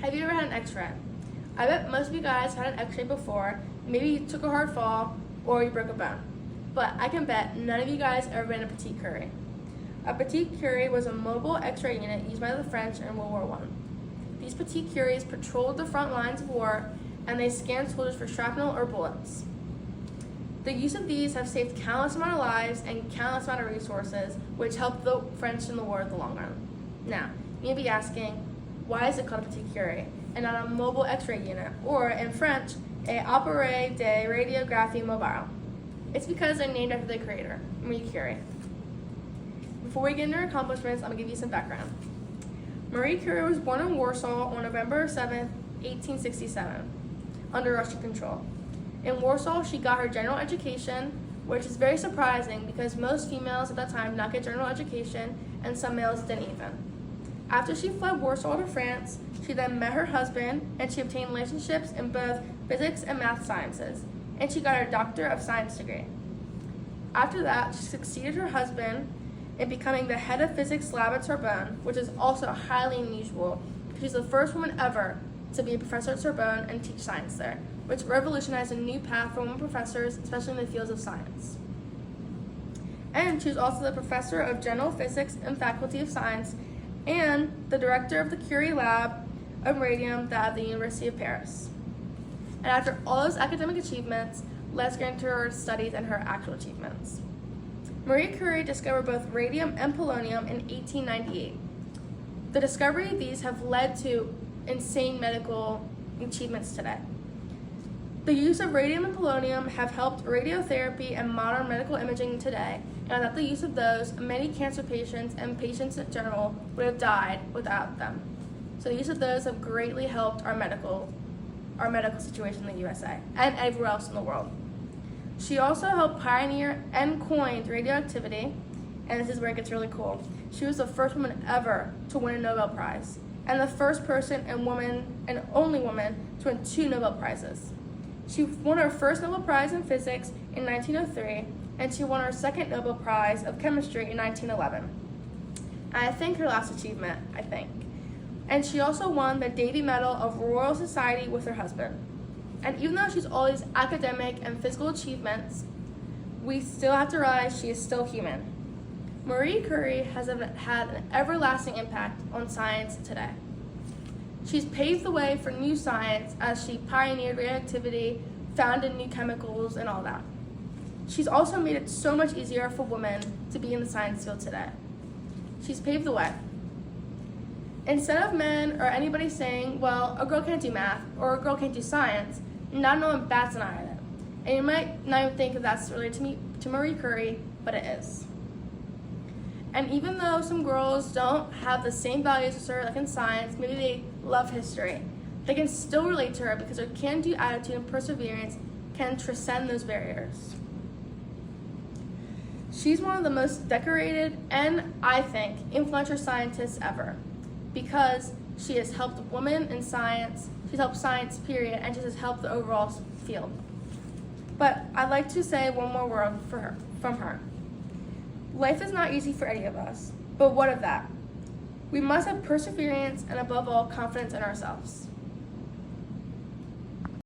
Have you ever had an x-ray? I bet most of you guys had an x-ray before. Maybe you took a hard fall or you broke a bone. But I can bet none of you guys ever been in a petite curie. A petite curie was a mobile x-ray unit used by the French in World War I. These petite curies patrolled the front lines of war and they scanned soldiers for shrapnel or bullets. The use of these have saved countless amount of lives and countless amount of resources, which helped the French in the war in the long run. Now, you may be asking, why is it called a petite curie and not a mobile x-ray unit, or in French, a appareil de radiographie mobile? It's because they're named after the creator, Marie Curie. Before we get into her accomplishments, I'm gonna give you some background. Marie Curie was born in Warsaw on November 7, 1867, under Russian control. In Warsaw, she got her general education, which is very surprising because most females at that time did not get general education, and some males didn't even. After she fled Warsaw to France, she then met her husband, and she obtained relationships in both physics and math sciences, and she got her Doctor of Science degree. After that, she succeeded her husband in becoming the head of physics lab at Sorbonne, which is also highly unusual because she's the first woman ever to be a professor at Sorbonne and teach science there, which revolutionized a new path for women professors, especially in the fields of science. And she was also the professor of general physics and faculty of science and the director of the Curie Lab of Radium at the University of Paris. And after all those academic achievements, let's get into her studies and her actual achievements. Marie Curie discovered both radium and polonium in 1898. The discovery of these have led to insane medical achievements today. The use of radium and polonium have helped radiotherapy and modern medical imaging today, and without the use of those, many cancer patients and patients in general would have died without them. So the use of those have greatly helped our medical situation in the USA and everywhere else in the world. She also helped pioneer and coined radioactivity, and this is where it gets really cool. She was the first woman ever to win a Nobel Prize, and the first person and only woman to win 2 Nobel Prizes. She won her first Nobel Prize in physics in 1903, and she won her second Nobel Prize of chemistry in 1911. And I think her last achievement, And she also won the Davy Medal of Royal Society with her husband. And even though she's all these academic and physical achievements, we still have to realize she is still human. Marie Curie has had an everlasting impact on science today. She's paved the way for new science as she pioneered radioactivity, founded new chemicals, and all that. She's also made it so much easier for women to be in the science field today. She's paved the way. Instead of men or anybody saying, well, a girl can't do math or a girl can't do science, not no one bats an eye at it. And you might not even think that that's related to Marie Curie, but it is. And even though some girls don't have the same values as her, like in science, maybe they love history, they can still relate to her because her can-do attitude and perseverance can transcend those barriers. She's one of the most decorated and, I think, influential scientists ever because she has helped women in science, she's helped science, period, and she has helped the overall field. But I'd like to say one more word from her. Life is not easy for any of us, but what of that? We must have perseverance and above all, confidence in ourselves.